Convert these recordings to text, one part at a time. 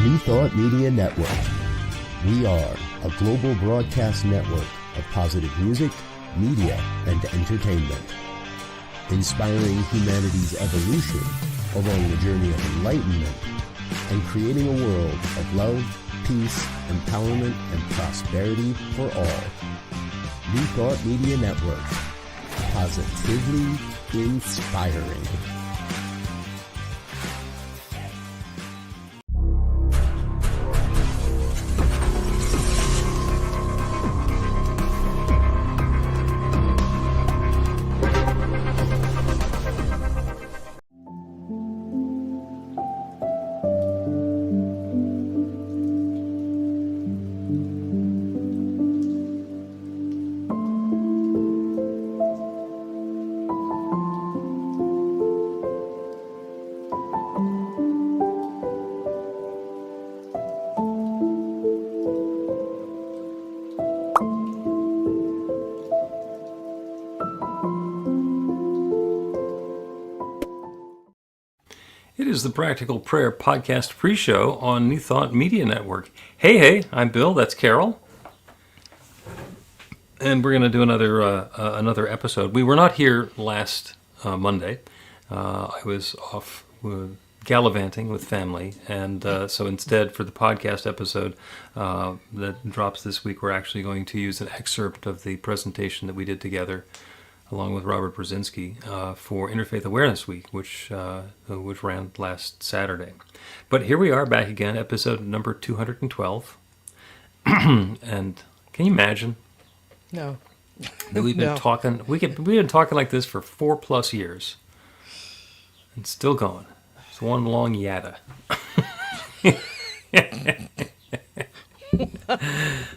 New Thought Media Network. We are a global broadcast network of positive music, media, and entertainment, inspiring humanity's evolution along the journey of enlightenment and creating a world of love, peace, empowerment, and prosperity for all. New Thought Media Network. Positively inspiring. It is the Practical Prayer Podcast pre-show on New Thought Media Network. Hey, I'm Bill, that's Carol. And we're going to do another episode. We were not here last Monday. I was off gallivanting with family, and so instead for the podcast episode that drops this week, we're actually going to use an excerpt of the presentation that we did together along with Robert Brzezinski, for Interfaith Awareness Week, which ran last Saturday. But here we are back again, episode number 212. And can you imagine? No. That we've been talking. We've been talking like this for 4+ years, and still going. It's one long yada. All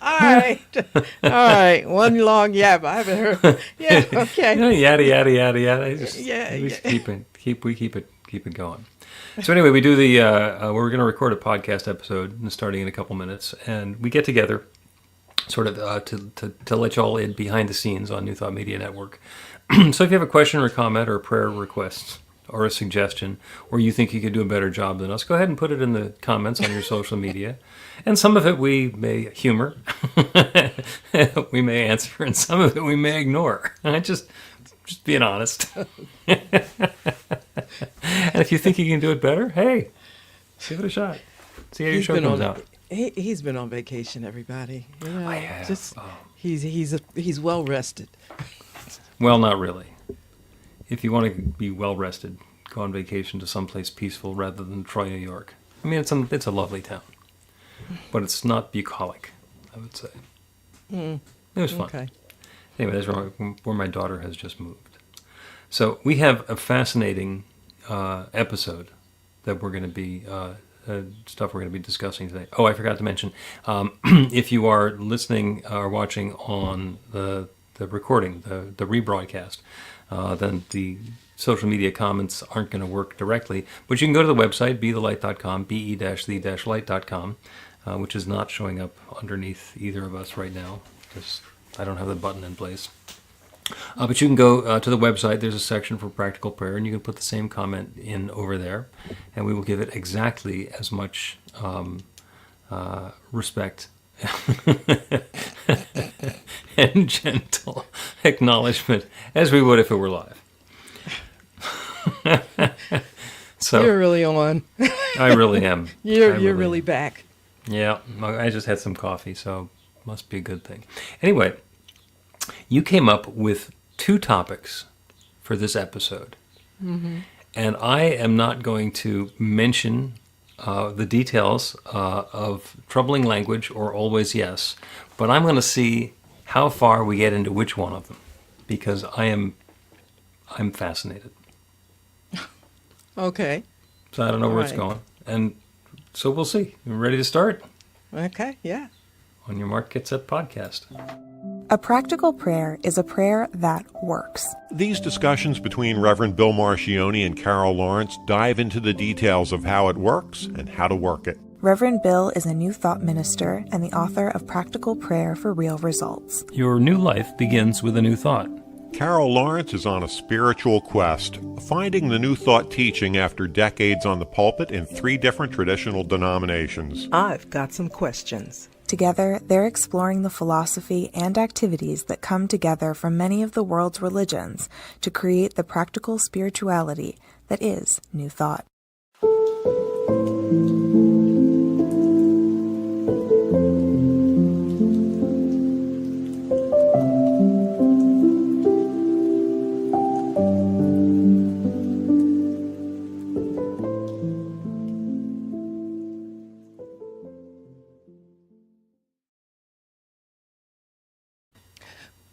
right. One long yap. I haven't heard. Yeah, okay. Yada yada yada yada. We keep it going. So anyway, we do we're going to record a podcast episode starting in a couple minutes, and we get together, sort of to let you all in behind the scenes on New Thought Media Network. So if you have a question or a comment or a prayer request or a suggestion, or you think you could do a better job than us, go ahead and put it in the comments on your social media. And some of it we may humor, we may answer, and some of it we may ignore. Just being honest. And if you think you can do it better, hey, give it a shot. See how your show comes out. He's been on vacation, everybody. You know, I have. He's well rested. Well, not really. If you want to be well rested, go on vacation to someplace peaceful rather than Troy, New York. I mean, it's a lovely town, but it's not bucolic, I would say. It was fun. Okay. Anyway, that's where my daughter has just moved. So we have a fascinating episode that we're going to be stuff we're going to be discussing today. Oh, I forgot to mention, if you are listening or watching on the recording, the rebroadcast, then the social media comments aren't going to work directly. But you can go to the website, bethelight.com, be-the-light.com, which is not showing up underneath either of us right now, because I don't have the button in place. But you can go to the website. There's a section for practical prayer, and you can put the same comment in over there, and we will give it exactly as much respect and gentle acknowledgement as we would if it were live. So you're really on. I really am. You're really back. Yeah, I just had some coffee, so must be a good thing. Anyway, you came up with 2 topics for this episode, and I am not going to mention the details of troubling language or always yes, but I'm going to see how far we get into which one of them, because I'm fascinated. Okay. So I don't know where it's going, and so we'll see. You ready to start? Okay, yeah. On your mark, get set, podcast. A practical prayer is a prayer that works. These discussions between Reverend Bill Marchiony and Carol Lawrence dive into the details of how it works and how to work it. Reverend Bill is a New Thought minister and the author of Practical Prayer for Real Results. Your new life begins with a new thought. Carol Lawrence is on a spiritual quest, finding the New Thought teaching after decades on the pulpit in 3 different traditional denominations. I've got some questions. Together, they're exploring the philosophy and activities that come together from many of the world's religions to create the practical spirituality that is New Thought.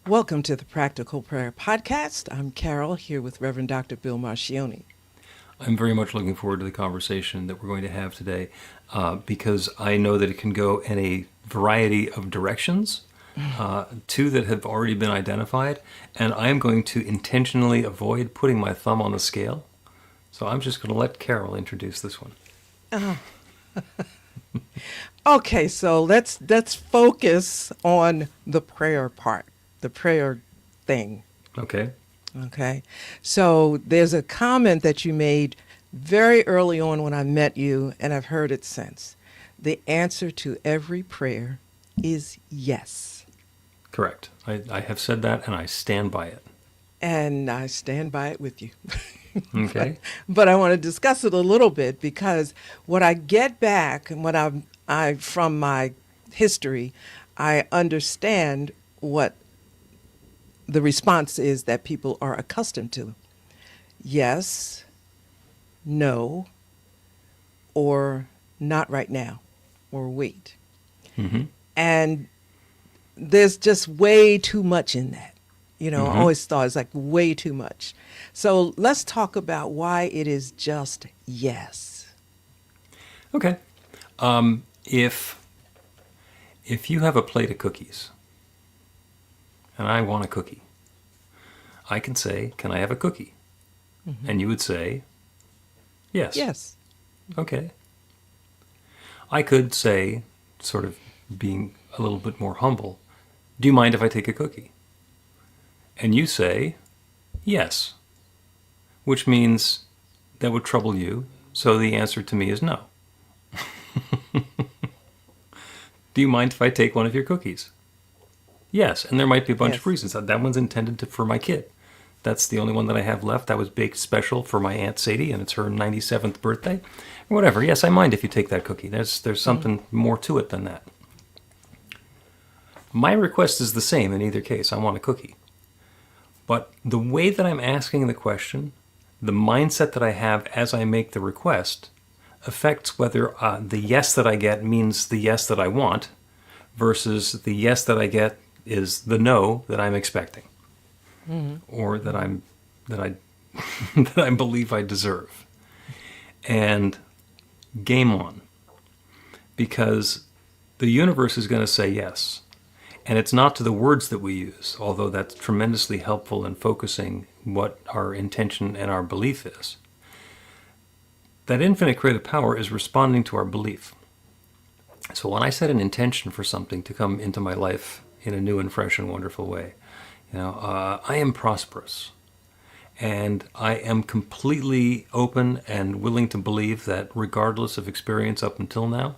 Welcome to the Practical Prayer Podcast. I'm Carol, here with Reverend Dr. Bill Marchiony. I'm very much looking forward to the conversation that we're going to have today because I know that it can go in a variety of directions, 2 that have already been identified, and I'm going to intentionally avoid putting my thumb on the scale. So I'm just going to let Carol introduce this one. Okay, so let's focus on the prayer part, the prayer thing. Okay. Okay, so there's a comment that you made very early on when I met you, and I've heard it since. The answer to every prayer is yes. Correct. I have said that, and I stand by it. And I stand by it with you. Okay. But I want to discuss it a little bit because what I get back and what I from my history, I understand what the response is that people are accustomed to. Yes, no, or not right now, or wait. Mm-hmm. And there's just way too much in that. You know, I always thought it's like way too much. So let's talk about why it is just yes. Okay. If you have a plate of cookies and I want a cookie, I can say, "Can I have a cookie?" Mm-hmm. And you would say, "Yes." Yes. Okay. I could say, sort of being a little bit more humble, "Do you mind if I take a cookie?" And you say, "Yes," which means that would trouble you, so the answer to me is no. Do you mind if I take one of your cookies? Yes, and there might be a bunch of reasons. That one's intended for my kid. That's the only one that I have left. That was baked special for my Aunt Sadie, and it's her 97th birthday. Or whatever. Yes, I mind if you take that cookie. There's something more to it than that. My request is the same in either case. I want a cookie. But the way that I'm asking the question, the mindset that I have as I make the request, affects whether the yes that I get means the yes that I want versus the yes that I get is the no that I'm expecting, or that I that I believe I deserve. And game on, because the universe is going to say yes, and it's not to the words that we use, although that's tremendously helpful in focusing what our intention and our belief is. That infinite creative power is responding to our belief. So when I set an intention for something to come into my life in a new and fresh and wonderful way, I am prosperous. And I am completely open and willing to believe that regardless of experience up until now,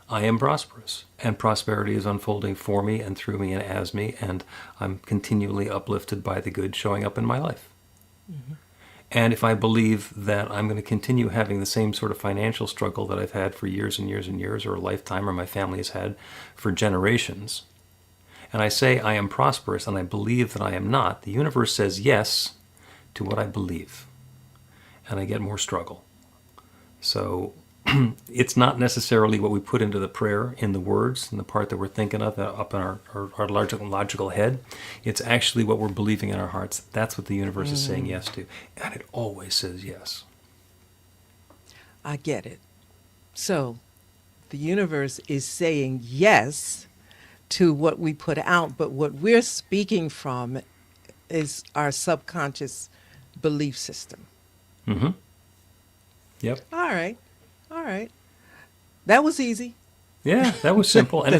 I am prosperous. And prosperity is unfolding for me and through me and as me, and I'm continually uplifted by the good showing up in my life. Mm-hmm. And if I believe that I'm going to continue having the same sort of financial struggle that I've had for years and years and years, or a lifetime, or my family has had for generations, and I say I am prosperous and I believe that I am not, the universe says yes to what I believe. And I get more struggle. So it's not necessarily what we put into the prayer in the words, in the part that we're thinking of up in our logical head. It's actually what we're believing in our hearts. That's what the universe is saying yes to. And it always says yes. I get it. So the universe is saying yes to what we put out, but what we're speaking from is our subconscious belief system. Mm-hmm. Yep. All right. That was easy. Yeah, that was simple. And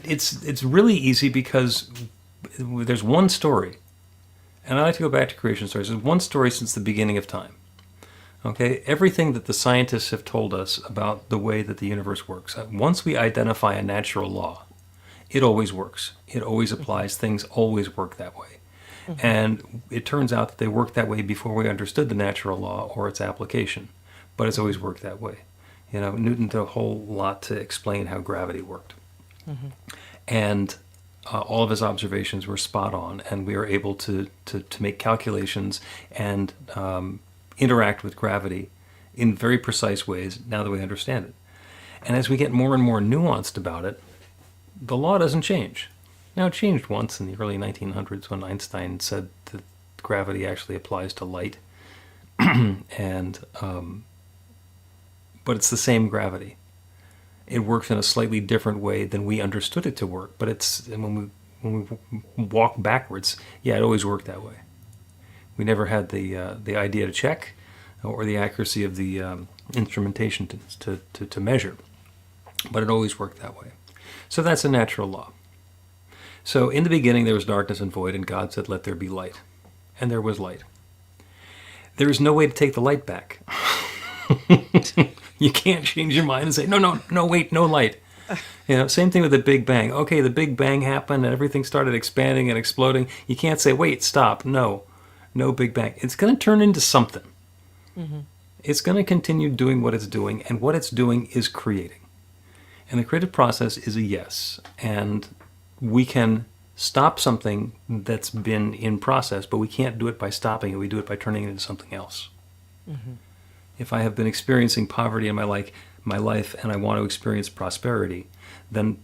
it's really easy because there's one story And I like to go back to creation stories. There's one story since the beginning of time. Okay, everything that the scientists have told us about the way that the universe works, once we identify a natural law, it always works. It always applies. Things always work that way. And it turns out that they worked that way before we understood the natural law or its application. But it's always worked that way. You know, Newton did a whole lot to explain how gravity worked. And all of his observations were spot on, and we were able to make calculations and interact with gravity in very precise ways now that we understand it. And as we get more and more nuanced about it, the law doesn't change. Now, it changed once in the early 1900s when Einstein said that gravity actually applies to light, and but it's the same gravity. It works in a slightly different way than we understood it to work. But when we walk backwards, yeah, it always worked that way. We never had the idea to check or the accuracy of the instrumentation to measure, but it always worked that way. So that's a natural law. So in the beginning there was darkness and void, and God said, "Let there be light," and there was light. There is no way to take the light back. You can't change your mind and say, no, wait, no light. You know, same thing with the Big Bang. Okay, the Big Bang happened and everything started expanding and exploding. You can't say, wait, stop. No Big Bang. It's going to turn into something. It's going to continue doing what it's doing, and what it's doing is creating. And the creative process is a yes. And we can stop something that's been in process, but we can't do it by stopping it. We do it by turning it into something else. If I have been experiencing poverty in my life and I want to experience prosperity, then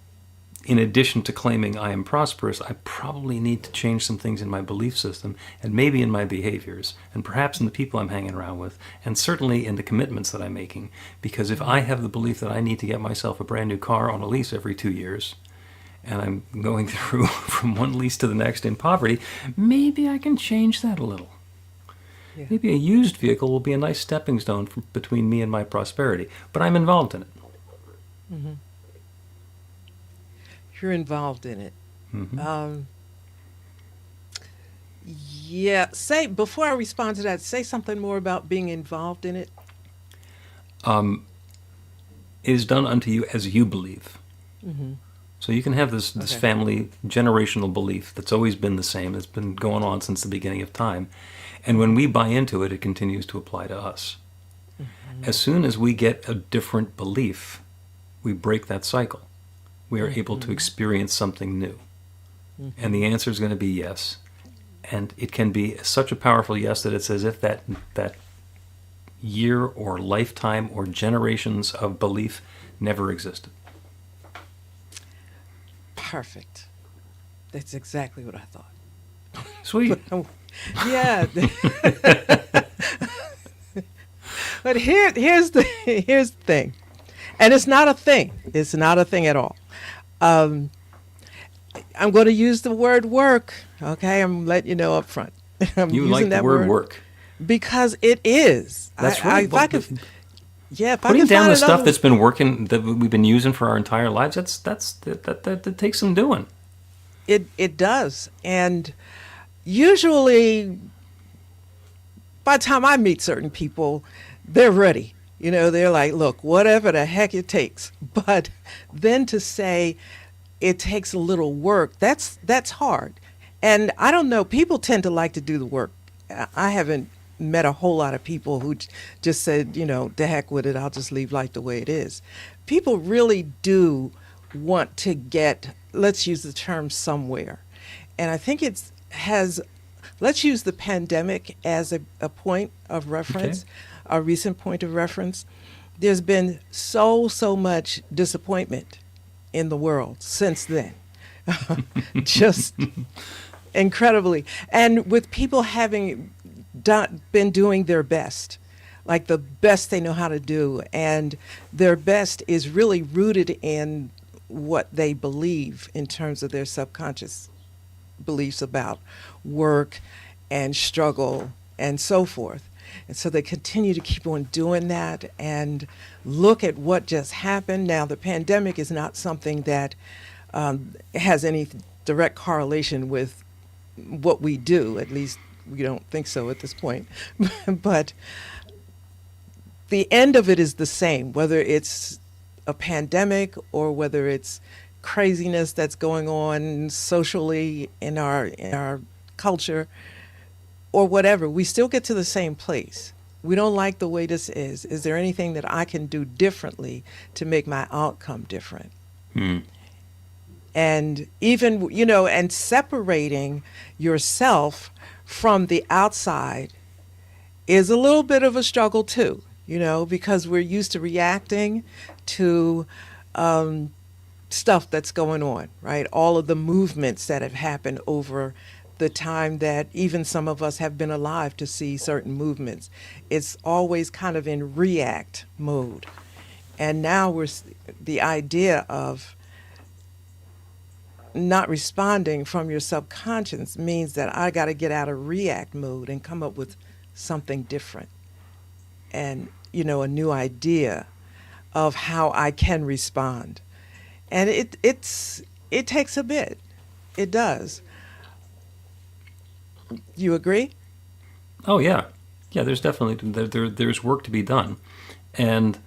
in addition to claiming I am prosperous, I probably need to change some things in my belief system, and maybe in my behaviors, and perhaps in the people I'm hanging around with, and certainly in the commitments that I'm making. Because if I have the belief that I need to get myself a brand new car on a lease every 2 years, and I'm going through from one lease to the next in poverty, maybe I can change that a little. Yeah. Maybe a used vehicle will be a nice stepping stone between me and my prosperity, but I'm involved in it. You're involved in it. Yeah, before I respond to that, say something more about being involved in it. It is done unto you as you believe. So you can have this family generational belief that's always been the same, that's been going on since the beginning of time. And when we buy into it, it continues to apply to us. As soon as we get a different belief, we break that cycle. We are able to experience something new. And the answer is going to be yes. And it can be such a powerful yes that it's as if that year or lifetime or generations of belief never existed. Perfect. That's exactly what I thought. Sweet. Yeah. But here's the thing. And it's not a thing. It's not a thing at all. I'm going to use the word work. Okay, I'm letting you know up front. You like the word work. Because it is. That's right. Putting down the stuff that's been working, that we've been using for our entire lives, that takes some doing. It does. And usually, by the time I meet certain people, they're ready. You know, they're like, look, whatever the heck it takes. But then to say it takes a little work, that's hard. And I don't know, people tend to like to do the work. I haven't met a whole lot of people who just said, you know, the heck with it, I'll just leave life the way it is. People really do want to get, let's use the term somewhere. And I think let's use the pandemic as a point of reference. Okay. A recent point of reference. There's been so much disappointment in the world since then. Just incredibly. And with people having been doing their best, like the best they know how to do, and their best is really rooted in what they believe in terms of their subconscious beliefs about work and struggle and so forth. And so they continue to keep on doing that and look at what just happened. Now, the pandemic is not something that has any direct correlation with what we do, at least we don't think so at this point. But the end of it is the same, whether it's a pandemic or whether it's craziness that's going on socially in our culture or whatever. We still get to the same place. We don't like the way this is. Is there anything that I can do differently to make my outcome different? And even, and separating yourself from the outside is a little bit of a struggle too, because we're used to reacting to stuff that's going on, right? All of the movements that have happened over the time that even some of us have been alive to see certain movements. It's always kind of in react mode. And now the idea of not responding from your subconscious means that I got to get out of react mode and come up with something different and, a new idea of how I can respond. And it takes a bit. It does. You agree? Oh, yeah. Yeah, there's definitely, there's work to be done. And,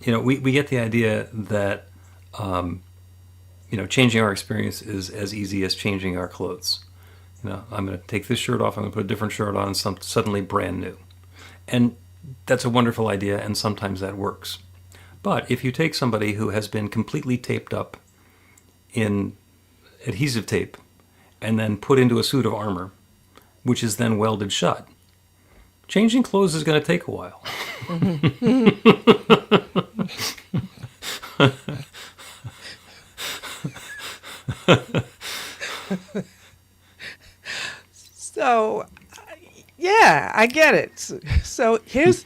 we get the idea that, changing our experience is as easy as changing our clothes. I'm going to take this shirt off, I'm going to put a different shirt on, and suddenly brand new. And that's a wonderful idea, and sometimes that works. But if you take somebody who has been completely taped up in adhesive tape and then put into a suit of armor, which is then welded shut, changing clothes is going to take a while. So, yeah, I get it. So here's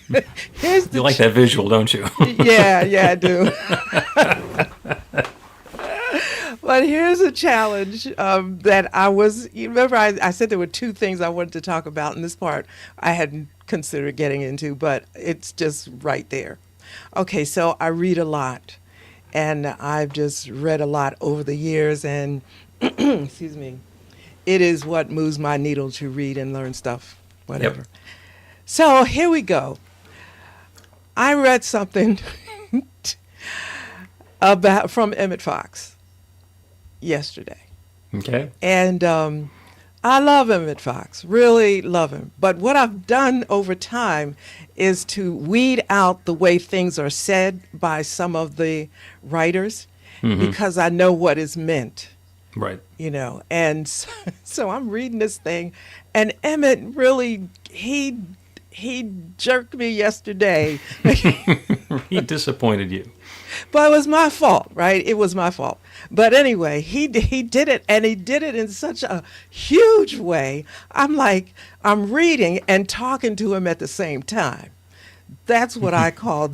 the You like that visual, don't you? Yeah, I do. But here's a challenge that you remember I said there were two things I wanted to talk about in this part I hadn't considered getting into, but it's just right there. Okay, so I read a lot, and I've just read a lot over the years, and excuse me, it is what moves my needle to read and learn stuff, whatever. Yep. So here we go. I read something from Emmett Fox yesterday. Okay. And I love Emmett Fox, really love him. But what I've done over time is to weed out the way things are said by some of the writers because I know what is meant. Right. And so I'm reading this thing, and Emmett really, he jerked me yesterday. He disappointed you. But it was my fault, right? It was my fault. But anyway, he did it, and he did it in such a huge way. I'm reading and talking to him at the same time. That's what I call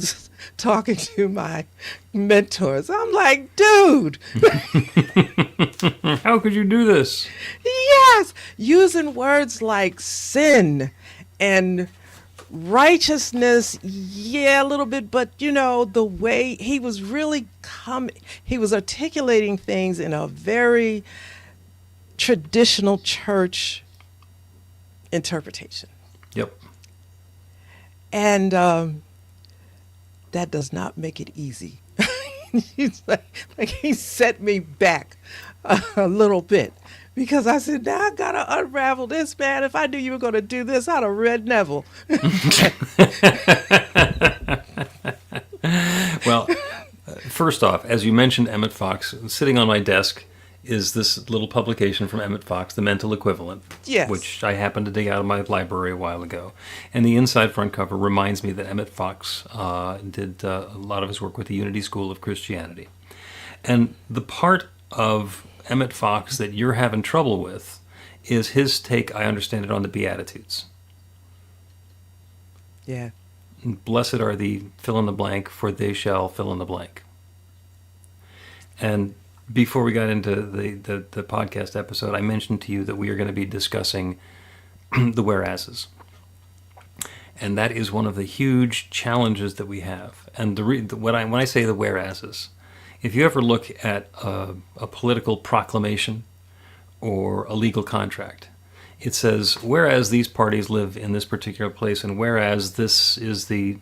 talking to my mentors. I'm like, dude. How could you do this? Yes, using words like sin and righteousness, yeah, a little bit, but the way he was really he was articulating things in a very traditional church interpretation. Yep. And that does not make it easy. He's like he set me back a little bit. Because I said, now I got to unravel this, man. If I knew you were going to do this, I'd have read Neville. Well, first off, as you mentioned Emmett Fox, sitting on my desk is this little publication from Emmett Fox, The Mental Equivalent, yes, which I happened to dig out of my library a while ago. And the inside front cover reminds me that Emmett Fox did a lot of his work with the Unity School of Christianity. And the part of Emmett Fox that you're having trouble with is his take, I understand it, on the Beatitudes. Yeah. Blessed are the fill in the blank, for they shall fill in the blank. And before we got into the podcast episode, I mentioned to you that we are going to be discussing the whereases. And that is one of the huge challenges that we have. And when I say the whereases, if you ever look at a political proclamation or a legal contract, it says, whereas these parties live in this particular place, and whereas this is the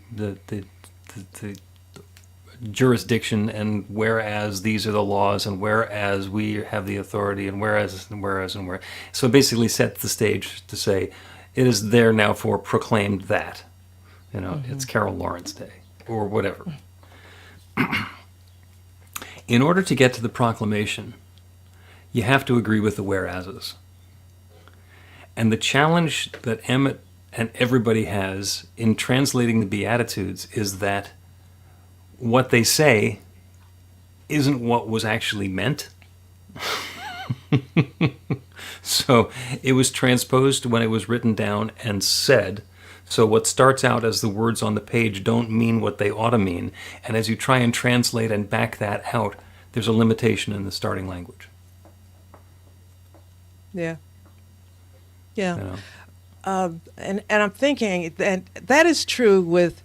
jurisdiction, and whereas these are the laws, and whereas we have the authority, and whereas. So it basically sets the stage to say, it is there now for proclaimed that. It's Carol Lawrence Day, or whatever. In order to get to the proclamation, you have to agree with the whereases. And the challenge that Emmett and everybody has in translating the Beatitudes is that what they say isn't what was actually meant. So it was transposed when it was written down and said. So what starts out as the words on the page don't mean what they ought to mean. And as you try and translate and back that out, there's a limitation in the starting language. Yeah. Yeah. You know? And I'm thinking that is true with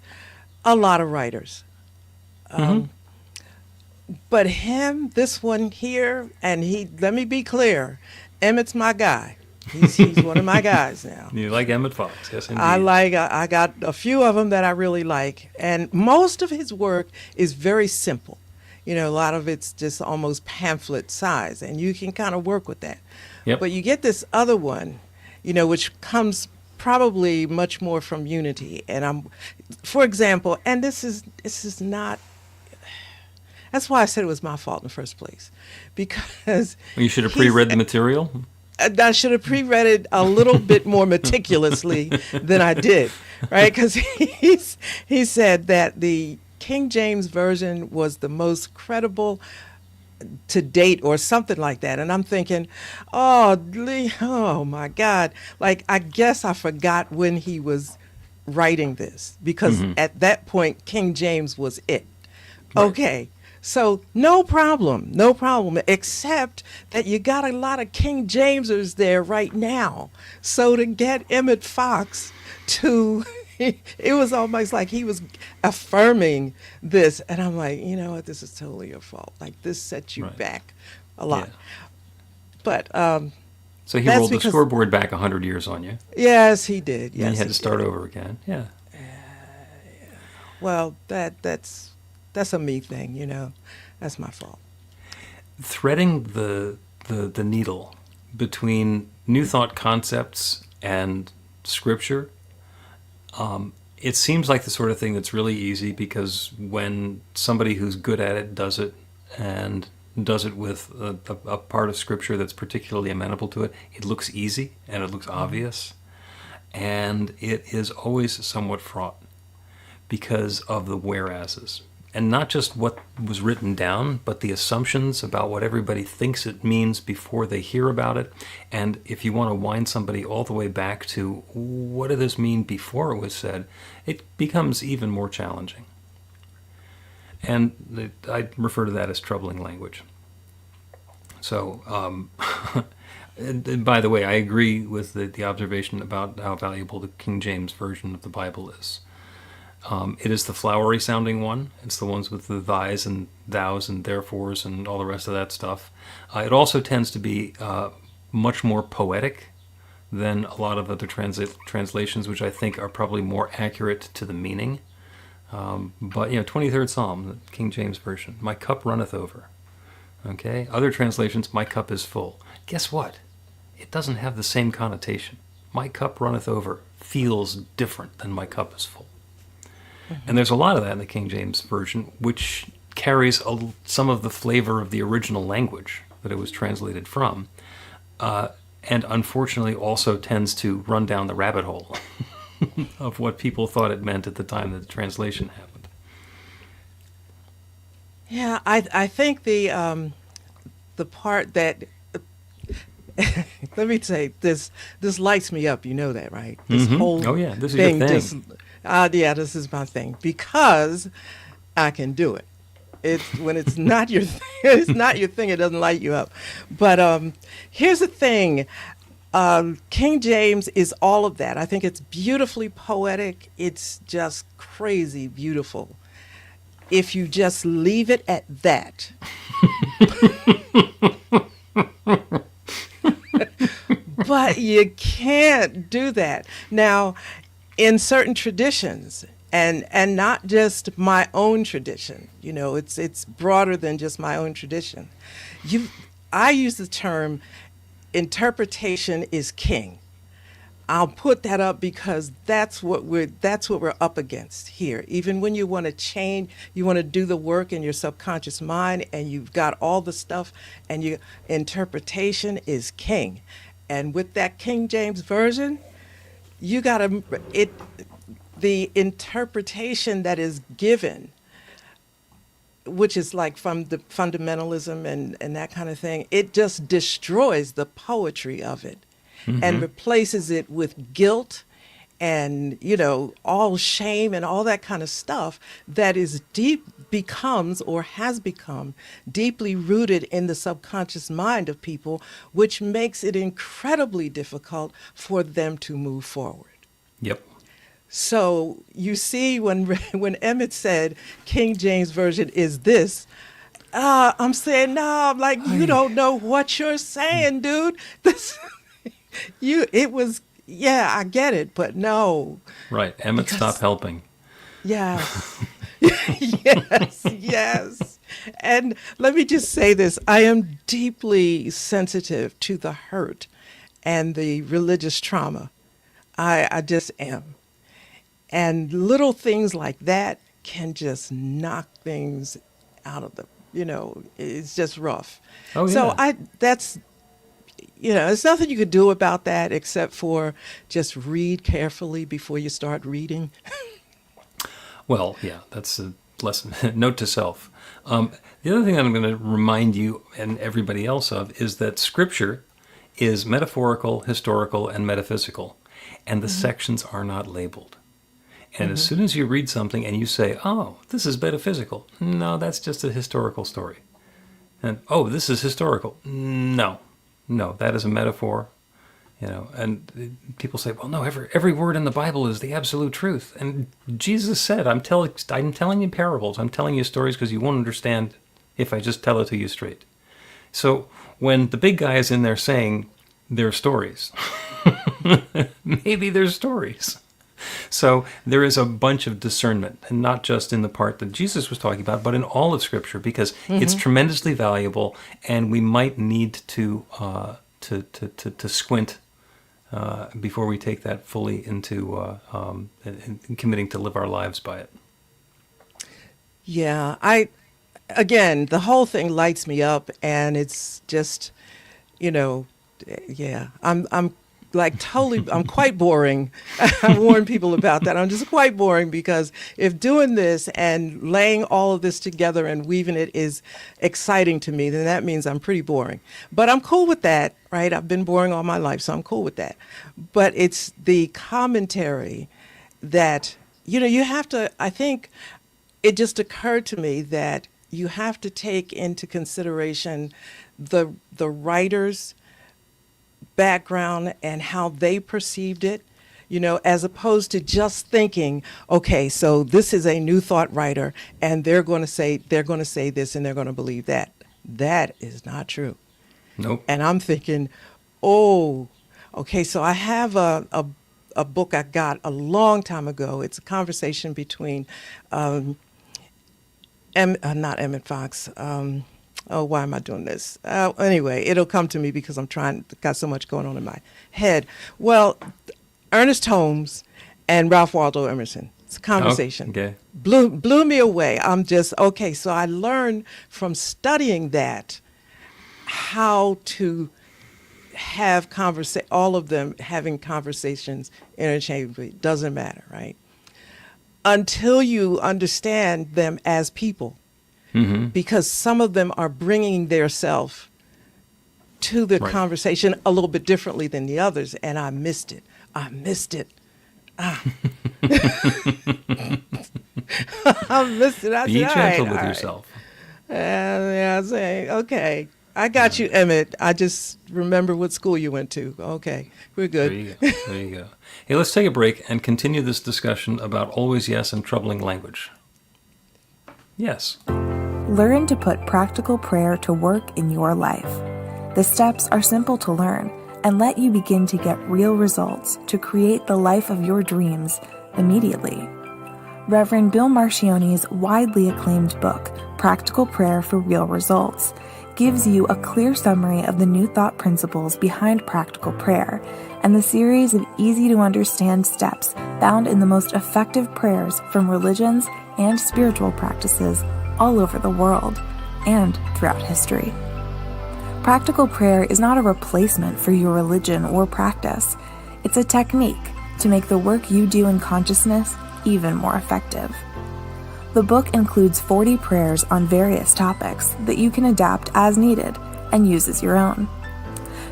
a lot of writers. But this one here, and let me be clear, Emmett's my guy. He's one of my guys now. You like Emmett Fox, yes, indeed. I got a few of them that I really like, and most of his work is very simple. A lot of it's just almost pamphlet size, and you can kind of work with that. Yep. But you get this other one, which comes probably much more from unity. And for example, and this is not. That's why I said it was my fault in the first place, because you should have pre-read the material. I should have pre-read it a little bit more meticulously than I did, right? Because he said that the King James Version was the most credible to date or something like that. And I'm thinking, oh my God. Like, I guess I forgot when he was writing this, because at that point, King James was it. Right. Okay. So no problem, except that you got a lot of King Jamesers there right now. So to get Emmett Fox it was almost like he was affirming this. And I'm like, you know what, this is totally your fault. Like, this sets you back a lot. Yeah. But so he rolled the scoreboard back 100 years on you. Yes, he did. Yes, and you had to start over again. Yeah. Well, that's a me thing, That's my fault. Threading the needle between New Thought concepts and Scripture, it seems like the sort of thing that's really easy, because when somebody who's good at it does it, and does it with a part of Scripture that's particularly amenable to it, it looks easy and it looks obvious. And it is always somewhat fraught because of the whereases. And not just what was written down, but the assumptions about what everybody thinks it means before they hear about it. And if you want to wind somebody all the way back to what did this mean before it was said, it becomes even more challenging. And I refer to that as troubling language. So, and by the way, I agree with the observation about how valuable the King James Version of the Bible is. It is the flowery sounding one. It's the ones with the thys and thous and therefores and all the rest of that stuff. It also tends to be much more poetic than a lot of other translations, which I think are probably more accurate to the meaning. But 23rd Psalm, the King James Version, my cup runneth over. Okay? Other translations, my cup is full. Guess what? It doesn't have the same connotation. My cup runneth over feels different than my cup is full. And there's a lot of that in the King James Version, which carries some of the flavor of the original language that it was translated from, and unfortunately also tends to run down the rabbit hole of what people thought it meant at the time that the translation happened. Yeah, I think the part that let me say this lights me up. You know that, right? This whole this is thing your thing. This is my thing, because I can do it. It's when it's not your thing, it's not your thing, it doesn't light you up. But here's the thing. King James is all of that. I think it's beautifully poetic. It's just crazy beautiful. If you just leave it at But you can't do that. Now, in certain traditions, and not just my own tradition, it's broader than just my own tradition. I use the term interpretation is king. I'll put that up because that's what we're up against here. Even when you want to change, you want to do the work in your subconscious mind, and you've got all the stuff, and your interpretation is king. And with that King James version, you got the interpretation that is given, which is like from the fundamentalism and that kind of thing, it just destroys the poetry of it. And replaces it with guilt and, all shame and all that kind of stuff that is becomes or has become deeply rooted in the subconscious mind of people, which makes it incredibly difficult for them to move forward. Yep. So you see, when Emmett said King James Version is this, I'm saying, no, I'm like, you don't know what you're saying, dude. This... I get it, but no. Right. Emmett, stop helping. Yes. yes. And let me just say this. I am deeply sensitive to the hurt and the religious trauma. I just am. And little things like that can just knock things out of the, it's just rough. Oh, yeah. So that's... there's nothing you could do about that except for just read carefully before you start reading. Well, yeah, that's a lesson. Note to self. The other thing that I'm going to remind you and everybody else of is that Scripture is metaphorical, historical, and metaphysical, and the sections are not labeled. And as soon as you read something and you say, oh, this is metaphysical, no, that's just a historical story. And, oh, this is historical, no, that is a metaphor, and people say, well, no, every word in the Bible is the absolute truth. And Jesus said, I'm telling you parables. I'm telling you stories because you won't understand if I just tell it to you straight. So when the big guy is in there saying they're stories, maybe they're stories. So there is a bunch of discernment, and not just in the part that Jesus was talking about, but in all of Scripture, because it's tremendously valuable, and we might need to squint before we take that fully into committing to live our lives by it. Yeah, again, the whole thing lights me up, and it's just, I'm like totally, I'm quite boring. I warn people about that. I'm just quite boring because if doing this and laying all of this together and weaving it is exciting to me, then that means I'm pretty boring. But I'm cool with that, right? I've been boring all my life, so I'm cool with that. But it's the commentary that, you have to, I think it just occurred to me that you have to take into consideration the writer's background and how they perceived it, as opposed to just thinking, okay, so this is a new thought writer and they're going to say this and they're going to believe that. That is not true. Nope. And I'm thinking, oh, okay, so I have a book I got a long time ago. It's a conversation between not Emmett Fox. Why am I doing this? Anyway, it'll come to me because got so much going on in my head. Well, Ernest Holmes and Ralph Waldo Emerson. It's a conversation. Okay. Blew me away. I'm just, okay, so I learned from studying that how to have all of them having conversations interchangeably. Doesn't matter, right? Until you understand them as people. Because some of them are bringing their self to the conversation a little bit differently than the others, and I missed it. I missed it. I missed it. Be gentle with yourself. I say, okay, I got you, Emmett. I just remember what school you went to. Okay, we're good. There you go. Hey, let's take a break and continue this discussion about always yes and troubling language. Yes. Learn to put practical prayer to work in your life. The steps are simple to learn, and let you begin to get real results to create the life of your dreams immediately. Reverend Bill Marchiony's widely acclaimed book, Practical Prayer for Real Results, gives you a clear summary of the New Thought principles behind practical prayer and the series of easy-to-understand steps found in the most effective prayers from religions and spiritual practices all over the world and throughout history. Practical prayer is not a replacement for your religion or practice. It's a technique to make the work you do in consciousness even more effective. The book includes 40 prayers on various topics that you can adapt as needed and use as your own.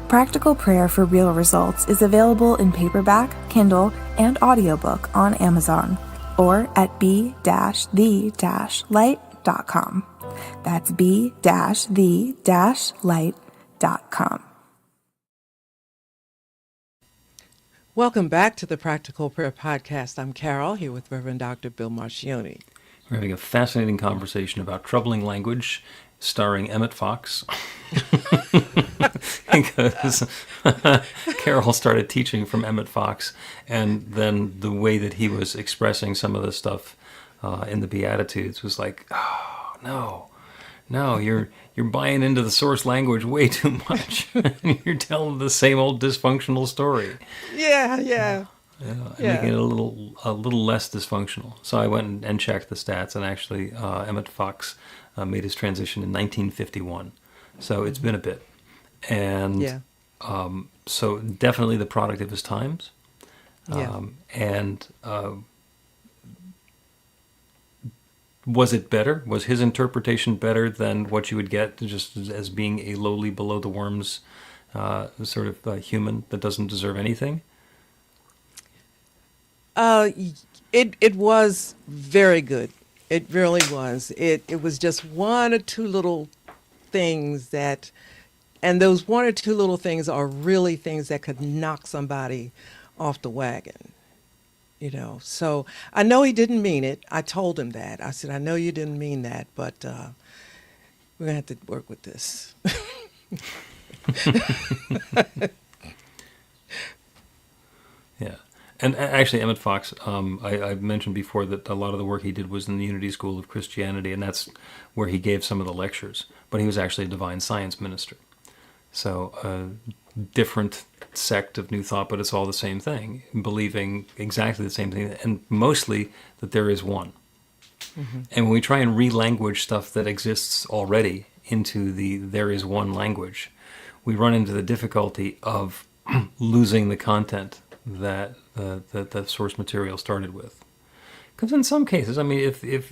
Practical Prayer for Real Results is available in paperback, Kindle, and audiobook on Amazon or at b-the-light.com. That's b-the-light.com. Welcome back to the Practical Prayer Podcast. I'm Carol, here with Reverend Dr. Bill Marchiony. We're having a fascinating conversation about troubling language, starring Emmett Fox. Because Carol started teaching from Emmett Fox, and then the way that he was expressing some of the stuff in the Beatitudes was like, oh, no, you're buying into the source language way too much. You're telling the same old dysfunctional story. Yeah. Making it a little less dysfunctional. So I went and checked the stats, and actually Emmett Fox made his transition in 1951. So it's been a bit. And so definitely the product of his times. And was it better? Was his interpretation better than what you would get just as being a lowly below the worms sort of human that doesn't deserve anything? It was very good. It really was. It was just one or two little things and those one or two little things are really things that could knock somebody off the wagon. So I know he didn't mean it. I told him that. I said, I know you didn't mean that, but we're going to have to work with this. Yeah. And actually, Emmett Fox, I mentioned before that a lot of the work he did was in the Unity School of Christianity, and that's where he gave some of the lectures. But he was actually a divine science minister. So a different sect of New Thought, but it's all the same thing, believing exactly the same thing, and mostly that there is one. Mm-hmm. And when we try and re-language stuff that exists already into the there is one language, we run into the difficulty of losing the content that the source material started with. Because in some cases, I mean, if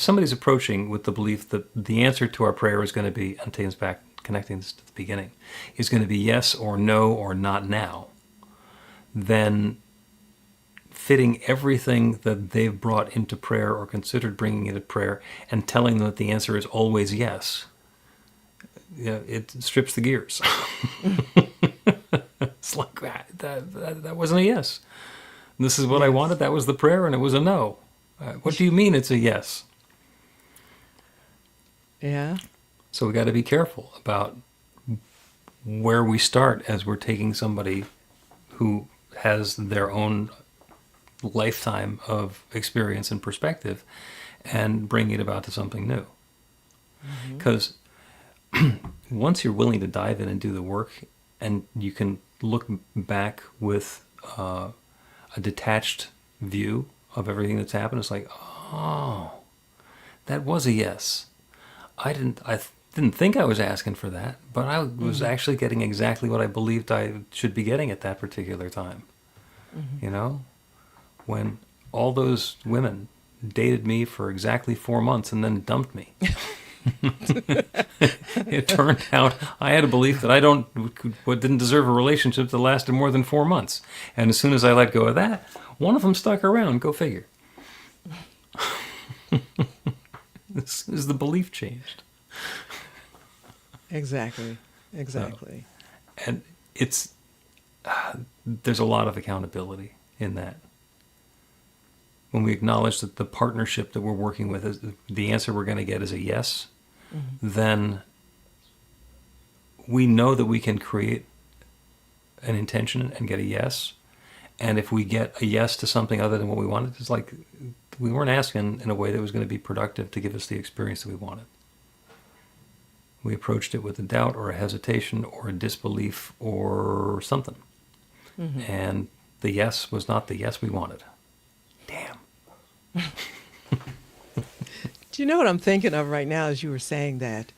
somebody's approaching with the belief that the answer to our prayer is going to be, and taking us back, connecting this to the beginning, is going to be yes or no or not now, then fitting everything that they've brought into prayer or considered bringing into prayer and telling them that the answer is always yes, it strips the gears. It's like that wasn't a yes. This is what I wanted. That was the prayer, and it was a no. What do you mean it's a yes? Yeah. So we got to be careful about where we start as we're taking somebody who has their own lifetime of experience and perspective and bring it about to something new. Because once you're willing to dive in and do the work, and you can look back with a detached view of everything that's happened, it's like, oh, that was a yes. I didn't think I was asking for that, but I was actually getting exactly what I believed I should be getting at that particular time. When all those women dated me for exactly 4 months and then dumped me. It turned out I had a belief that I didn't deserve a relationship that lasted more than 4 months. And as soon as I let go of that, one of them stuck around. Go figure. This is the belief changed. Exactly. And it's there's a lot of accountability in that. When we acknowledge that the partnership that we're working with, is the answer we're going to get is a yes, then we know that we can create an intention and get a yes. And if we get a yes to something other than what we wanted, it's like we weren't asking in a way that was going to be productive to give us the experience that we wanted. We approached it with a doubt or a hesitation or a disbelief or something. Mm-hmm. And the yes was not the yes we wanted. Damn. Do you know what I'm thinking of right now as you were saying that?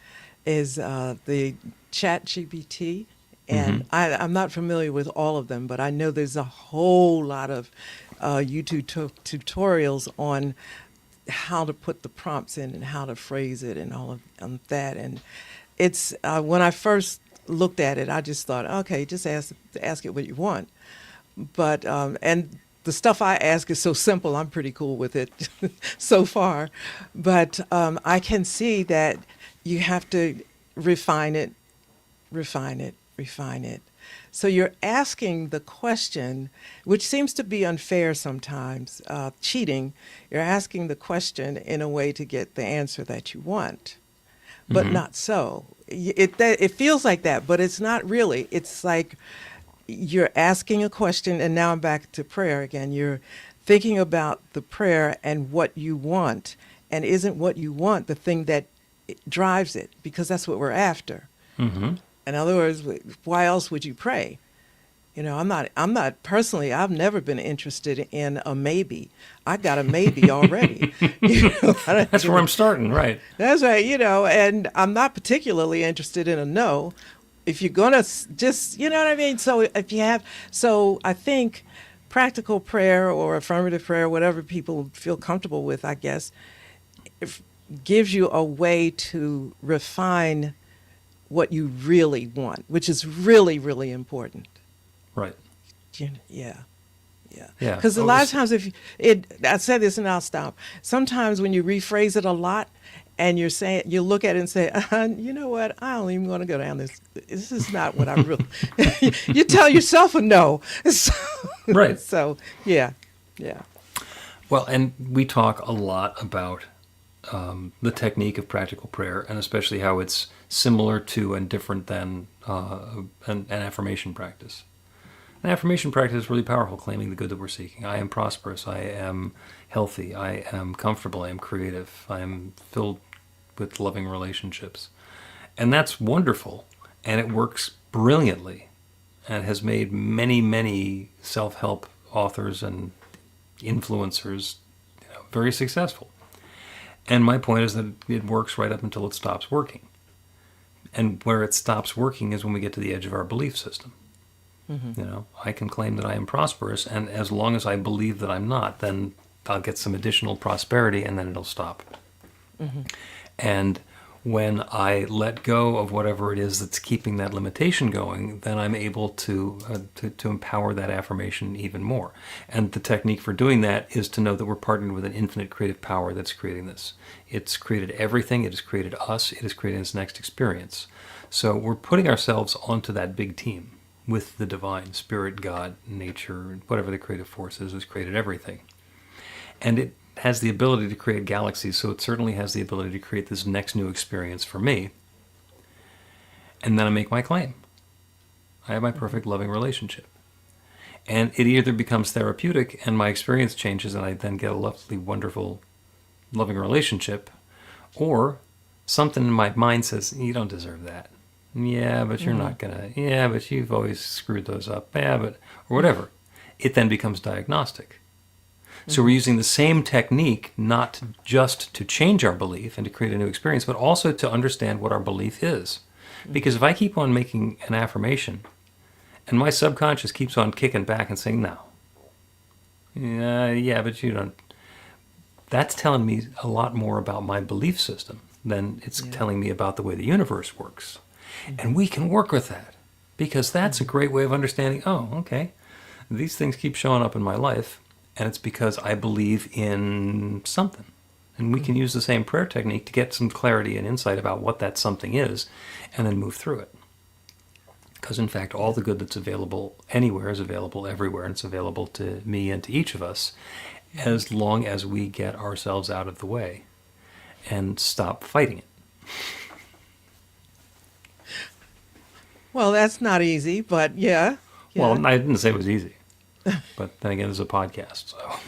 Is the Chat GPT. And I'm not familiar with all of them, but I know there's a whole lot of YouTube tutorials on how to put the prompts in and how to phrase it and all of that. And it's when I first looked at it, I just thought, okay, just ask it what you want. But and the stuff I ask is so simple. I'm pretty cool with it so far. But I can see that you have to refine it. So you're asking the question, which seems to be unfair sometimes, cheating. You're asking the question in a way to get the answer that you want, but not so. It feels like that, but it's not really. It's like you're asking a question, and now I'm back to prayer again. You're thinking about the prayer and what you want, and isn't what you want the thing that drives it, because that's what we're after. Mm-hmm. In other words, why else would you pray? You know, I'm not personally, I've never been interested in a maybe. I got a maybe already. You know, that's where I'm starting, right? That's right, you know, and I'm not particularly interested in a no. If you're going to just, you know what I mean? So I think practical prayer or affirmative prayer, whatever people feel comfortable with, I guess, gives you a way to refine what you really want, which is really, really important. Right. Yeah. Yeah. Because a lot of times, I said this and I'll stop. Sometimes when you rephrase it a lot, and you look at it and say, you know what? I don't even want to go down this. This is not what I really. You tell yourself a no. Right. So yeah. Well, and we talk a lot about the technique of practical prayer, and especially how it's similar to and different than an affirmation practice. An affirmation practice is really powerful, claiming the good that we're seeking. I am prosperous. I am healthy. I am comfortable. I am creative. I am filled with loving relationships. And that's wonderful, and it works brilliantly, and has made many, many self-help authors and influencers very successful. And my point is that it works right up until it stops working. And where it stops working is when we get to the edge of our belief system. Mm-hmm. You know, I can claim that I am prosperous, and as long as I believe that I'm not, then I'll get some additional prosperity, and then it'll stop. Mm-hmm. And when I let go of whatever it is that's keeping that limitation going, then I'm able to empower that affirmation even more. And the technique for doing that is to know that we're partnered with an infinite creative power that's creating this. It's created everything. It has created us. It has created this next experience. So we're putting ourselves onto that big team with the divine, spirit, God, nature, whatever the creative force is, has created everything. And it has the ability to create galaxies, so it certainly has the ability to create this next new experience for me. And then I make my claim. I have my perfect loving relationship. And it either becomes therapeutic and my experience changes and I then get a lovely, wonderful, loving relationship, or something in my mind says, you don't deserve that. Yeah, but you're not gonna. Yeah, but you've always screwed those up. Yeah, but, or whatever. It then becomes diagnostic. So we're using the same technique, not just to change our belief and to create a new experience, but also to understand what our belief is. Because if I keep on making an affirmation, and my subconscious keeps on kicking back and saying, no. Yeah, but you don't. That's telling me a lot more about my belief system than it's telling me about the way the universe works. And we can work with that, because that's a great way of understanding, oh, okay, these things keep showing up in my life, and it's because I believe in something. And we can use the same prayer technique to get some clarity and insight about what that something is, and then move through it. Because, in fact, all the good that's available anywhere is available everywhere, and it's available to me and to each of us, as long as we get ourselves out of the way and stop fighting it. Well, that's not easy, but yeah. Yeah. Well, I didn't say it was easy. But then again, it's a podcast, so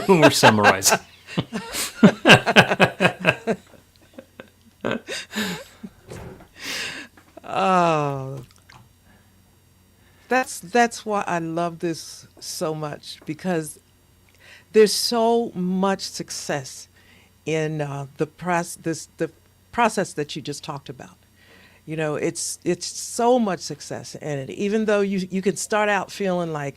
we're summarizing. Oh, that's why I love this so much, because there's so much success in the process that you just talked about. You know, it's so much success in it. Even though you can start out feeling like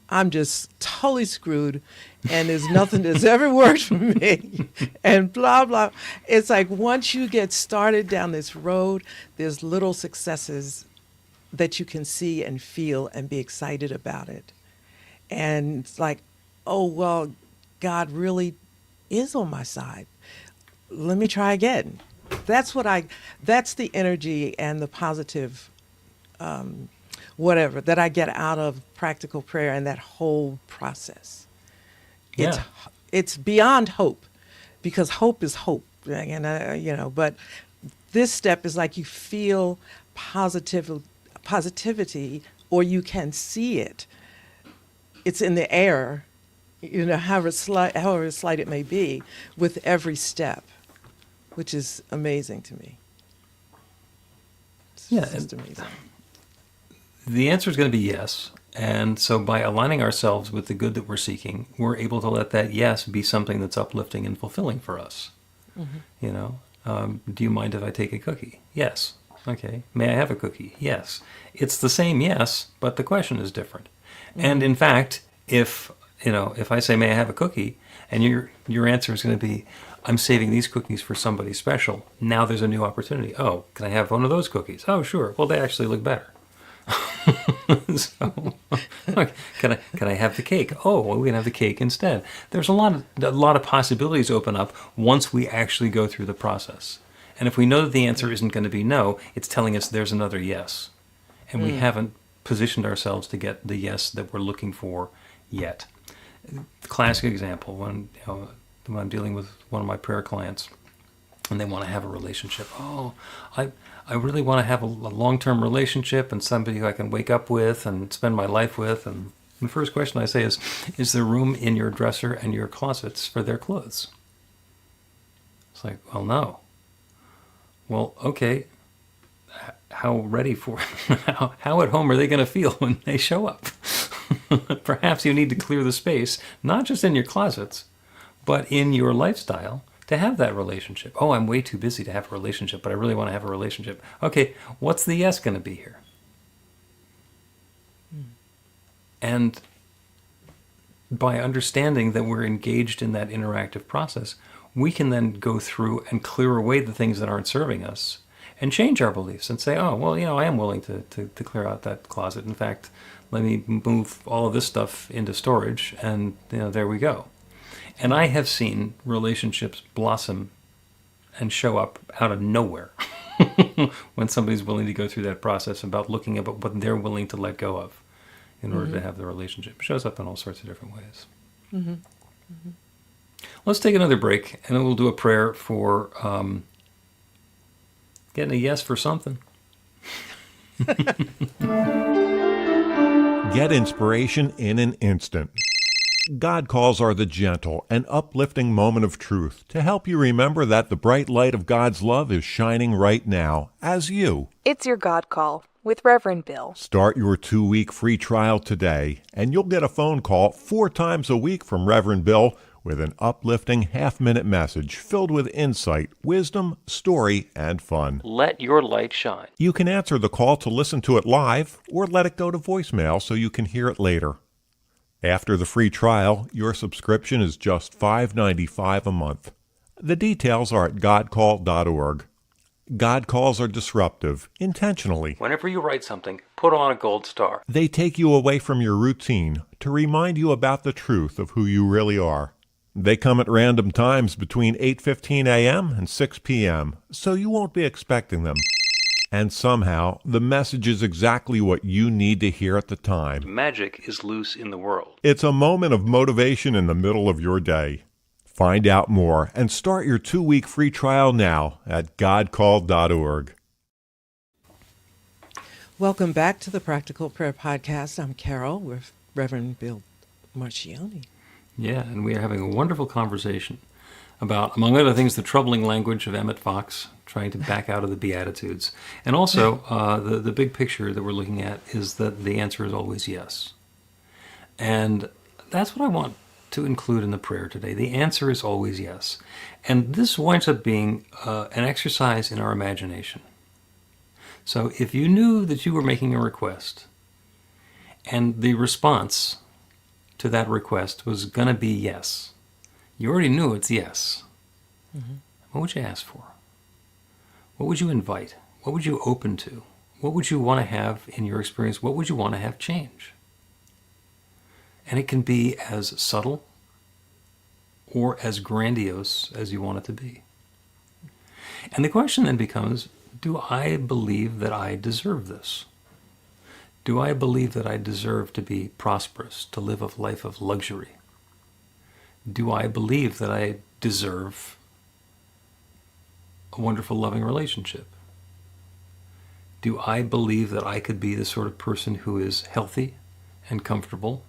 I'm just totally screwed and there's nothing that's ever worked for me and blah blah. It's like once you get started down this road, there's little successes that you can see and feel and be excited about it. And it's like, oh well, God really is on my side. Let me try again. That's the energy and the positive whatever that I get out of practical prayer and that whole process. Yeah. It's beyond hope, because hope is hope, and but this step is like you feel positivity, or you can see it. It's in the air, however slight it may be, with every step, which is amazing to me. It's just amazing. The answer is going to be yes. And so by aligning ourselves with the good that we're seeking, we're able to let that yes be something that's uplifting and fulfilling for us. Mm-hmm. Do you mind if I take a cookie? Yes. Okay. May I have a cookie? Yes. It's the same yes, but the question is different. Mm-hmm. And in fact, if I say, may I have a cookie, and your answer is going to be, I'm saving these cookies for somebody special. Now there's a new opportunity. Oh, can I have one of those cookies? Oh, sure. Well, they actually look better. So, can I have the cake? Oh, well, we can have the cake instead. There's a lot of possibilities open up once we actually go through the process. And if we know that the answer isn't going to be no, it's telling us there's another yes, and we haven't positioned ourselves to get the yes that we're looking for yet. Classic example, when I'm dealing with one of my prayer clients and they want to have a relationship. Oh, I really want to have a long-term relationship and somebody who I can wake up with and spend my life with. And the first question I say is there room in your dresser and your closets for their clothes? It's like, well, no. Well, okay. How at home are they going to feel when they show up? Perhaps you need to clear the space, not just in your closets, but in your lifestyle, to have that relationship. Oh, I'm way too busy to have a relationship, but I really want to have a relationship. Okay, what's the yes going to be here? And by understanding that we're engaged in that interactive process, we can then go through and clear away the things that aren't serving us and change our beliefs and say, oh, well, I am willing to clear out that closet. In fact, let me move all of this stuff into storage, and there we go. And I have seen relationships blossom and show up out of nowhere when somebody's willing to go through that process about looking at what they're willing to let go of in order to have the relationship. It shows up in all sorts of different ways. Mm-hmm. Mm-hmm. Let's take another break, and then we'll do a prayer for getting a yes for something. Get inspiration in an instant. God calls are the gentle and uplifting moment of truth to help you remember that the bright light of God's love is shining right now as you. It's your God Call with Reverend Bill. Start your 2-week free trial today, and you'll get a phone call 4 times a week from Reverend Bill with an uplifting half-minute message filled with insight, wisdom, story, and fun. Let your light shine. You can answer the call to listen to it live or let it go to voicemail so you can hear it later. After the free trial, your subscription is just $5.95 a month. The details are at godcall.org. God calls are disruptive, intentionally. Whenever you write something, put on a gold star. They take you away from your routine to remind you about the truth of who you really are. They come at random times between 8:15 a.m. and 6 p.m., so you won't be expecting them. And somehow, the message is exactly what you need to hear at the time. Magic is loose in the world. It's a moment of motivation in the middle of your day. Find out more and start your 2-week free trial now at godcall.org. Welcome back to the Practical Prayer Podcast. I'm Carol with Reverend Bill Marchiony. Yeah, and we are having a wonderful conversation about, among other things, the troubling language of Emmett Fox trying to back out of the Beatitudes. And also, the big picture that we're looking at is that the answer is always yes. And that's what I want to include in the prayer today. The answer is always yes. And this winds up being an exercise in our imagination. So if you knew that you were making a request and the response to that request was going to be yes, you already knew it's yes. Mm-hmm. What would you ask for? What would you invite? What would you open to? What would you want to have in your experience? What would you want to have change? And it can be as subtle or as grandiose as you want it to be. And the question then becomes, do I believe that I deserve this? Do I believe that I deserve to be prosperous, to live a life of luxury? Do I believe that I deserve a wonderful, loving relationship? Do I believe that I could be the sort of person who is healthy and comfortable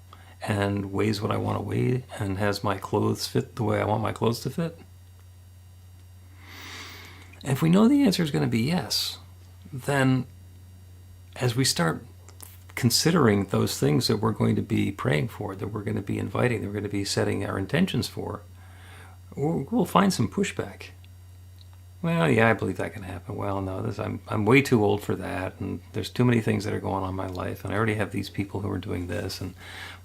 and weighs what I want to weigh and has my clothes fit the way I want my clothes to fit? And if we know the answer is going to be yes, then as we start considering those things that we're going to be praying for, that we're going to be inviting, that we're going to be setting our intentions for, we'll find some pushback. Well, yeah, I believe that can happen. Well, no, I'm way too old for that, and there's too many things that are going on in my life, and I already have these people who are doing this, and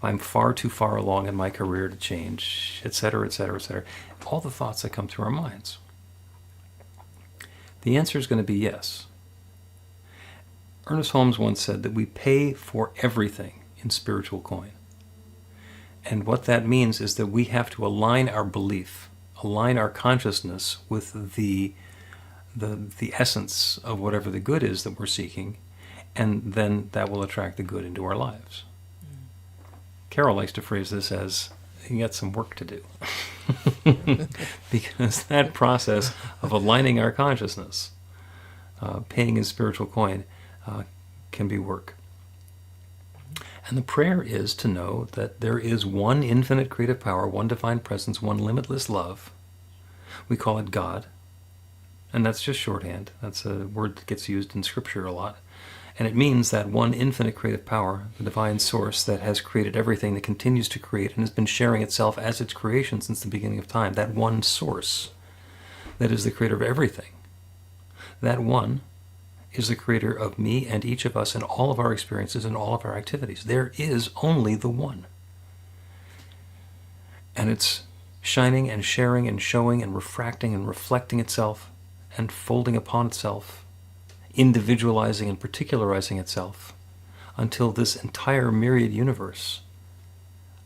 I'm far too far along in my career to change, etc., etc., etc. All the thoughts that come through our minds. The answer is going to be yes. Ernest Holmes once said that we pay for everything in spiritual coin. And what that means is that we have to align our belief, align our consciousness with the essence of whatever the good is that we're seeking, and then that will attract the good into our lives. Carol likes to phrase this as, you got some work to do. Because that process of aligning our consciousness, paying in spiritual coin, can be work. And the prayer is to know that there is one infinite creative power, one divine presence, one limitless love. We call it God. And that's just shorthand. That's a word that gets used in Scripture a lot. And it means that one infinite creative power, the divine source that has created everything, that continues to create and has been sharing itself as its creation since the beginning of time, that one source that is the creator of everything, that one is the creator of me and each of us and all of our experiences and all of our activities. There is only the one. And it's shining and sharing and showing and refracting and reflecting itself and folding upon itself, individualizing and particularizing itself until this entire myriad universe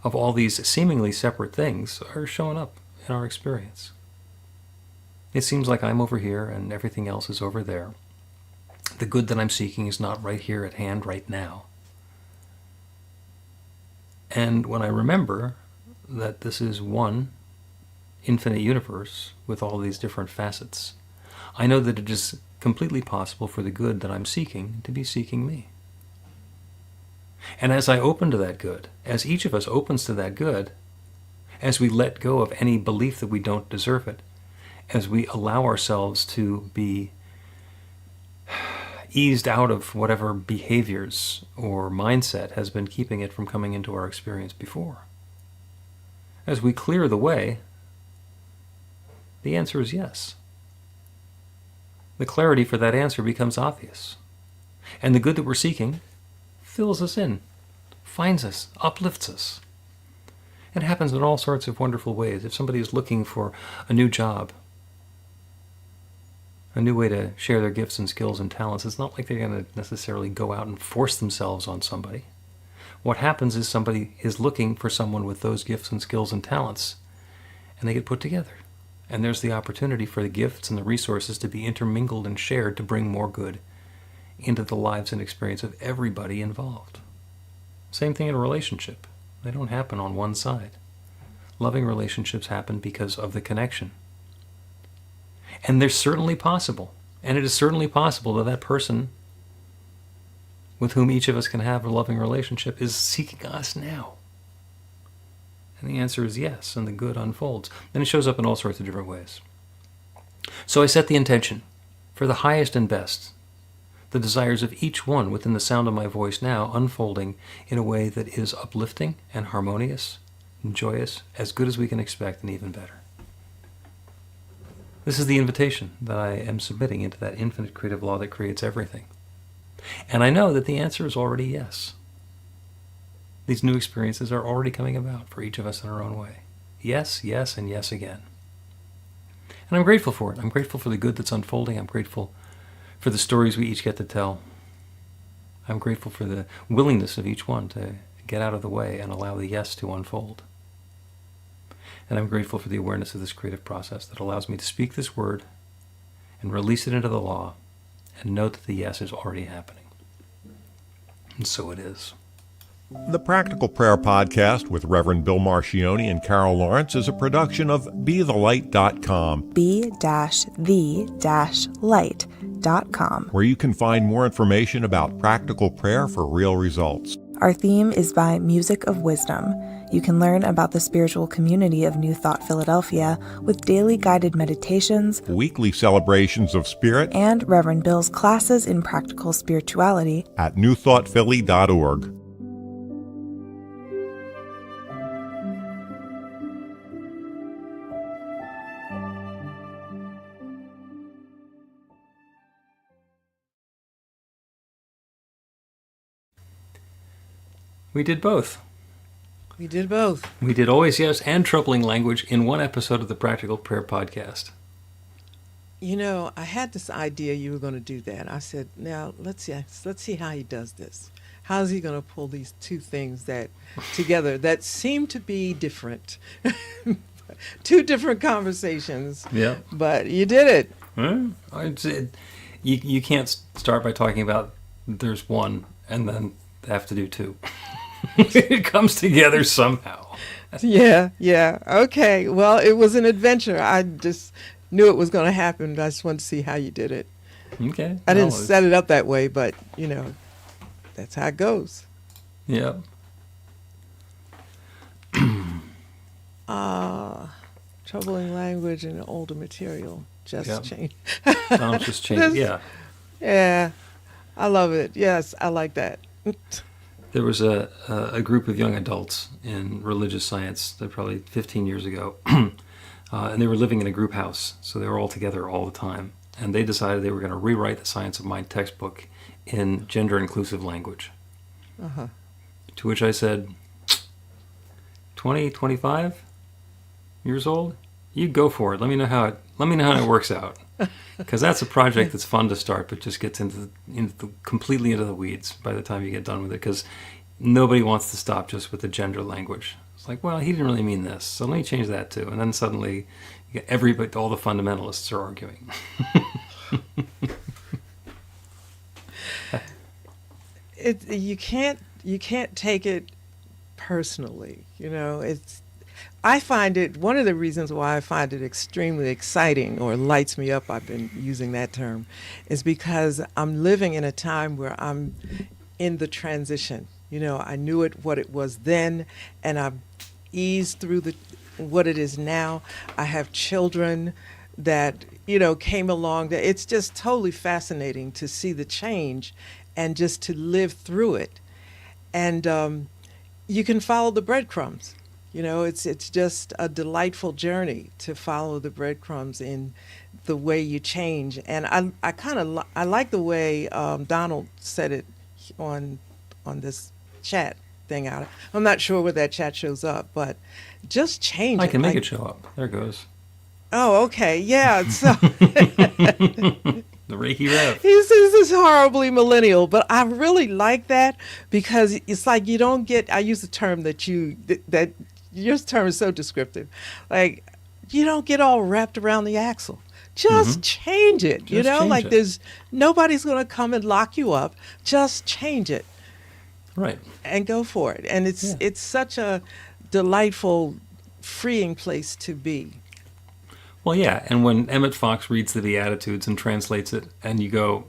of all these seemingly separate things are showing up in our experience. It seems like I'm over here and everything else is over there. The good that I'm seeking is not right here at hand right now. And when I remember that this is one infinite universe with all these different facets, I know that it is completely possible for the good that I'm seeking to be seeking me. And as I open to that good, as each of us opens to that good, as we let go of any belief that we don't deserve it, as we allow ourselves to be eased out of whatever behaviors or mindset has been keeping it from coming into our experience before, as we clear the way, the answer is yes. The clarity for that answer becomes obvious. And the good that we're seeking fills us in, finds us, uplifts us. It happens in all sorts of wonderful ways. If somebody is looking for a new job, a new way to share their gifts and skills and talents, it's not like they're going to necessarily go out and force themselves on somebody. What happens is somebody is looking for someone with those gifts and skills and talents, and they get put together. And there's the opportunity for the gifts and the resources to be intermingled and shared to bring more good into the lives and experience of everybody involved. Same thing in a relationship. They don't happen on one side. Loving relationships happen because of the connection. And they're certainly possible. And it is certainly possible that that person with whom each of us can have a loving relationship is seeking us now? And the answer is yes, and the good unfolds. And it shows up in all sorts of different ways. So I set the intention for the highest and best, the desires of each one within the sound of my voice now unfolding in a way that is uplifting and harmonious and joyous, as good as we can expect, and even better. This is the invitation that I am submitting into that infinite creative law that creates everything. And I know that the answer is already yes. These new experiences are already coming about for each of us in our own way. Yes, yes, and yes again. And I'm grateful for it. I'm grateful for the good that's unfolding. I'm grateful for the stories we each get to tell. I'm grateful for the willingness of each one to get out of the way and allow the yes to unfold. And I'm grateful for the awareness of this creative process that allows me to speak this word and release it into the law and know that the yes is already happening. And so it is. The Practical Prayer Podcast with Reverend Bill Marchiony and Carol Lawrence is a production of BeTheLight.com. be-the-light.com. Where you can find more information about practical prayer for real results. Our theme is by Music of Wisdom. You can learn about the spiritual community of New Thought Philadelphia with daily guided meditations, Weekly celebrations of spirit, and Reverend Bill's classes in practical spirituality at newthoughtphilly.org. We did both. We did both. We did Always Yes and Troubling Language in one episode of the Practical Prayer Podcast. You know, I had this idea you were going to do that. I said, now let's see how he does this. How's he going to pull these two things that together that seem to be different? Two different conversations. Yeah. But you did it. You can't start by talking about there's one and then have to do two. It comes together somehow. Yeah. Okay. Well, it was an adventure. I just knew it was going to happen. I just wanted to see how you did it. Okay. I didn't set it up that way, but, you know, that's how it goes. Yeah. Troubling language and older material. Just change. Sounds just changed. Yeah. Yeah. I love it. Yes, I like that. There was a group of young adults in religious science, probably 15 years ago, and they were living in a group house, so they were all together all the time. And they decided they were going to rewrite the Science of Mind textbook in gender-inclusive language. Uh-huh. To which I said, 20, 25 years old? You go for it. Let me know how it works out. Because that's a project that's fun to start, but just gets completely into the weeds by the time you get done with it. Because nobody wants to stop just with the gender language. It's like, well, he didn't really mean this, so let me change that too. And then suddenly, all the fundamentalists are arguing. You can't take it personally. You know, I find it, one of the reasons why I find it extremely exciting, or lights me up, I've been using that term, is because I'm living in a time where I'm in the transition. You know, I knew what it was then, and I've eased through what it is now. I have children that, you know, came along. It's just totally fascinating to see the change and just to live through it. And you can follow the breadcrumbs. You know, it's just a delightful journey to follow the breadcrumbs in the way you change. And I like the way Donald said it on this chat thing out. I'm not sure where that chat shows up, but just change it. I can make it show up. There it goes. Oh, okay. Yeah. So the Reiki Rev. He says this horribly millennial, but I really like that because it's like you don't get, I use the term that your term is so descriptive. Like, you don't get all wrapped around the axle. Just change it. You know, like there's nobody's going to come and lock you up. Just change it. Right. And go for it. And it's such a delightful, freeing place to be. Well, yeah, and when Emmett Fox reads the Beatitudes and translates it, and you go,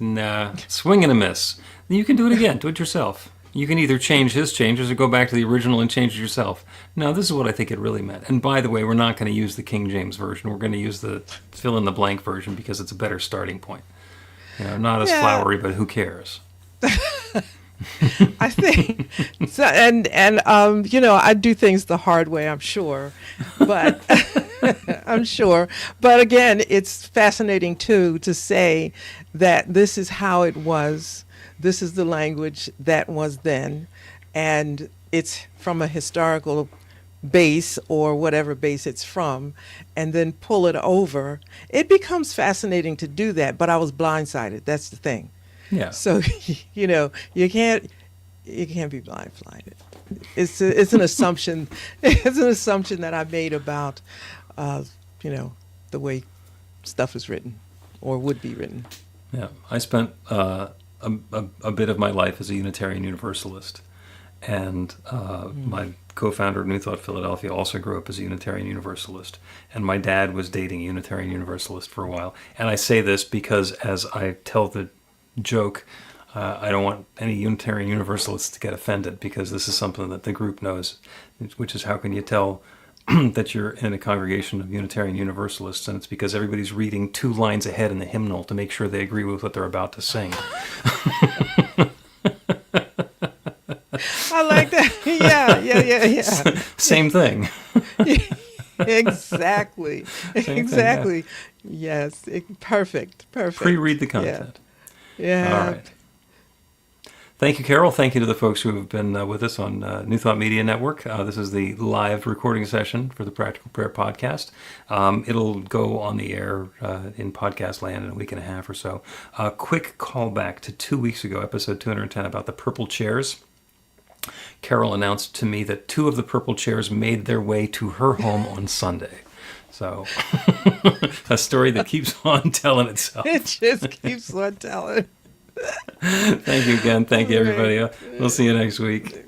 nah, swing and a miss, then you can do it again. Do it yourself. You can either change his changes or go back to the original and change it yourself. No, this is what I think it really meant. And by the way, we're not going to use the King James version. We're going to use the fill-in-the-blank version because it's a better starting point. Not as flowery, but who cares? I think so, and I do things the hard way, I'm sure, but I'm sure. But again, it's fascinating too to say that this is how it was. This is the language that was then, and it's from a historical base or whatever base it's from, and then pull it over. It becomes fascinating to do that, but I was blindsided. That's the thing. Yeah. So, you can't be blindsided. It's an assumption. It's an assumption that I made about, the way stuff is written or would be written. Yeah. I spent a bit of my life as a Unitarian Universalist, and my co-founder of New Thought Philadelphia also grew up as a Unitarian Universalist, and my dad was dating a Unitarian Universalist for a while. And I say this because as I tell the joke, I don't want any Unitarian Universalists to get offended, because this is something that the group knows, which is how can you tell that you're in a congregation of Unitarian Universalists, and it's because everybody's reading 2 lines ahead in the hymnal to make sure they agree with what they're about to sing. I like that. Yeah. Same thing. Exactly. Same Exactly. thing, Yes. Perfect. Pre-read the content. Yeah. All right. Thank you, Carol. Thank you to the folks who have been with us on New Thought Media Network. This is the live recording session for the Practical Prayer Podcast. It'll go on the air in podcast land in a week and a half or so. A quick callback to 2 weeks ago, episode 210, about the purple chairs. Carol announced to me that 2 of the purple chairs made their way to her home on Sunday. So, a story that keeps on telling itself. It just keeps on telling. Thank you again. Thank you, everybody. We'll see you next week.